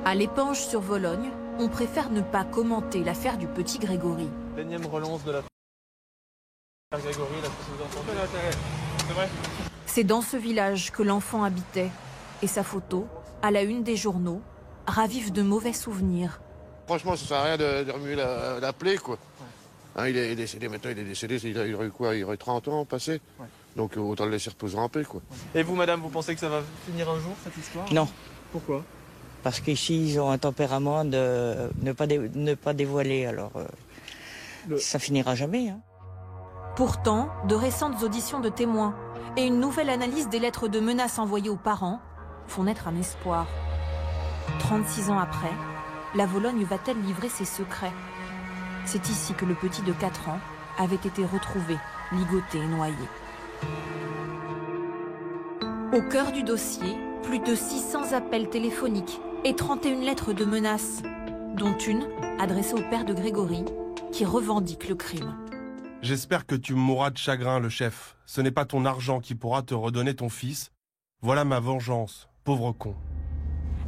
À l'Épanche sur Vologne, on préfère ne pas commenter l'affaire du petit Grégory. L'énième relance de l'affaire Grégory, là, que vous entendez. C'est vrai. C'est dans ce village que l'enfant habitait. Et sa photo, à la une des journaux, ravive de mauvais souvenirs. Franchement, ça sert à rien de remuer la plaie, quoi. Hein, il est décédé, maintenant il est décédé, il a eu quoi? Il aurait 30 ans passé. Ouais. Donc autant le laisser reposer en paix, quoi. Et vous, madame, vous pensez que ça va finir un jour, cette histoire? Non. Pourquoi? Parce qu'ici, ils ont un tempérament de ne pas dévoiler, alors ça finira jamais. Hein. Pourtant, de récentes auditions de témoins et une nouvelle analyse des lettres de menaces envoyées aux parents font naître un espoir. 36 ans après, la Vologne va-t-elle livrer ses secrets? C'est ici que le petit de 4 ans avait été retrouvé, ligoté et noyé. Au cœur du dossier, plus de 600 appels téléphoniques et 31 lettres de menaces, dont une adressée au père de Grégory, qui revendique le crime. J'espère que tu mourras de chagrin, le chef. Ce n'est pas ton argent qui pourra te redonner ton fils. Voilà ma vengeance, pauvre con.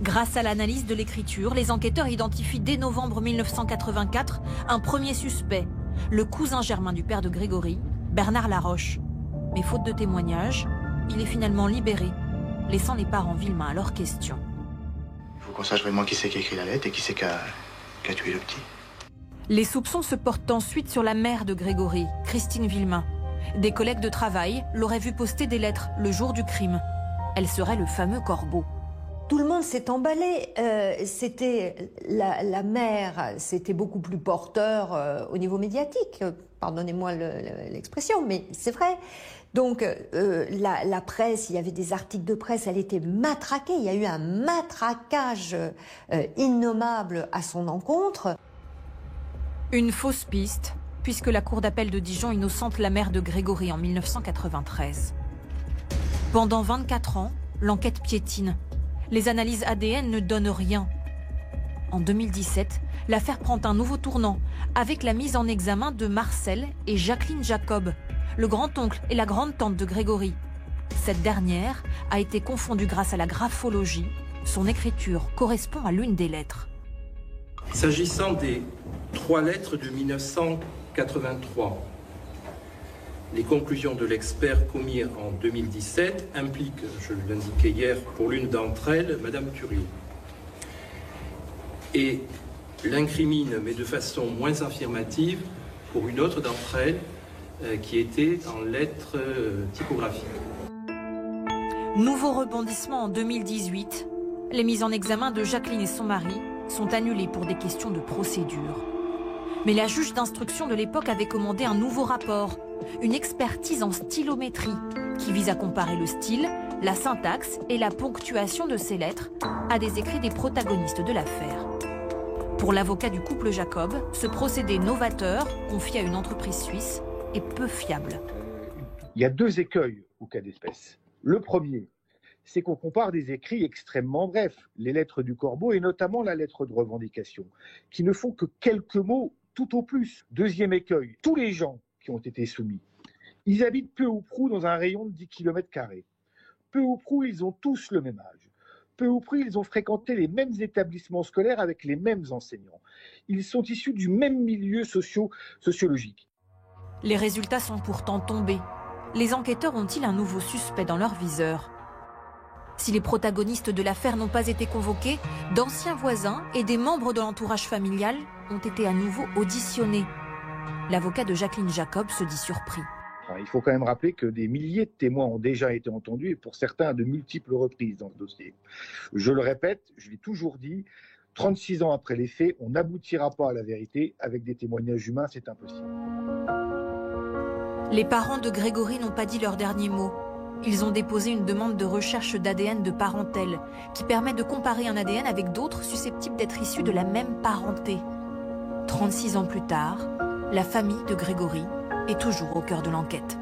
Grâce à l'analyse de l'écriture, les enquêteurs identifient dès novembre 1984 un premier suspect, le cousin germain du père de Grégory, Bernard Laroche. Mais faute de témoignages, il est finalement libéré, laissant les parents Villemain à leur question. Il faut qu'on sache vraiment qui c'est qui a écrit la lettre et qui c'est qui a tué le petit. Les soupçons se portent ensuite sur la mère de Grégory, Christine Villemain. Des collègues de travail l'auraient vu poster des lettres le jour du crime. Elle serait le fameux corbeau. Tout le monde s'est emballé. C'était la mère, c'était beaucoup plus porteur au niveau médiatique. Pardonnez-moi l'expression, mais c'est vrai. Donc la presse, il y avait des articles de presse, elle était matraquée. Il y a eu un matraquage innommable à son encontre. Une fausse piste, puisque la cour d'appel de Dijon innocente la mère de Grégory en 1993. Pendant 24 ans, l'enquête piétine. Les analyses ADN ne donnent rien. En 2017, l'affaire prend un nouveau tournant avec la mise en examen de Marcel et Jacqueline Jacob, le grand-oncle et la grande-tante de Grégory. Cette dernière a été confondue grâce à la graphologie. Son écriture correspond à l'une des lettres. S'agissant des 3 lettres de 1983, les conclusions de l'expert commis en 2017 impliquent, je l'indiquais hier, pour l'une d'entre elles, Madame Turier. Et l'incrimine, mais de façon moins affirmative, pour une autre d'entre elles, qui était en lettres typographiques. Nouveau rebondissement en 2018. Les mises en examen de Jacqueline et son mari sont annulées pour des questions de procédure. Mais la juge d'instruction de l'époque avait commandé un nouveau rapport, une expertise en stylométrie, qui vise à comparer le style, la syntaxe et la ponctuation de ces lettres à des écrits des protagonistes de l'affaire. Pour l'avocat du couple Jacob, ce procédé novateur, confié à une entreprise suisse, est peu fiable. Il y a 2 écueils au cas d'espèce. Le premier, c'est qu'on compare des écrits extrêmement brefs, les lettres du corbeau et notamment la lettre de revendication, qui ne font que quelques mots tout au plus. Deuxième écueil, tous les gens qui ont été soumis, ils habitent peu ou prou dans un rayon de 10 km². Peu ou prou, ils ont tous le même âge. Peu ou prou, ils ont fréquenté les mêmes établissements scolaires avec les mêmes enseignants. Ils sont issus du même milieu sociologique. Les résultats sont pourtant tombés. Les enquêteurs ont-ils un nouveau suspect dans leur viseur? Si les protagonistes de l'affaire n'ont pas été convoqués, d'anciens voisins et des membres de l'entourage familial ont été à nouveau auditionnés. L'avocat de Jacqueline Jacob se dit surpris. Il faut quand même rappeler que des milliers de témoins ont déjà été entendus et pour certains à de multiples reprises dans ce dossier. Je le répète, je l'ai toujours dit, 36 ans après les faits, on n'aboutira pas à la vérité. Avec des témoignages humains, c'est impossible. Les parents de Grégory n'ont pas dit leur dernier mot. Ils ont déposé une demande de recherche d'ADN de parentèle qui permet de comparer un ADN avec d'autres susceptibles d'être issus de la même parenté. 36 ans plus tard, la famille de Grégory est toujours au cœur de l'enquête.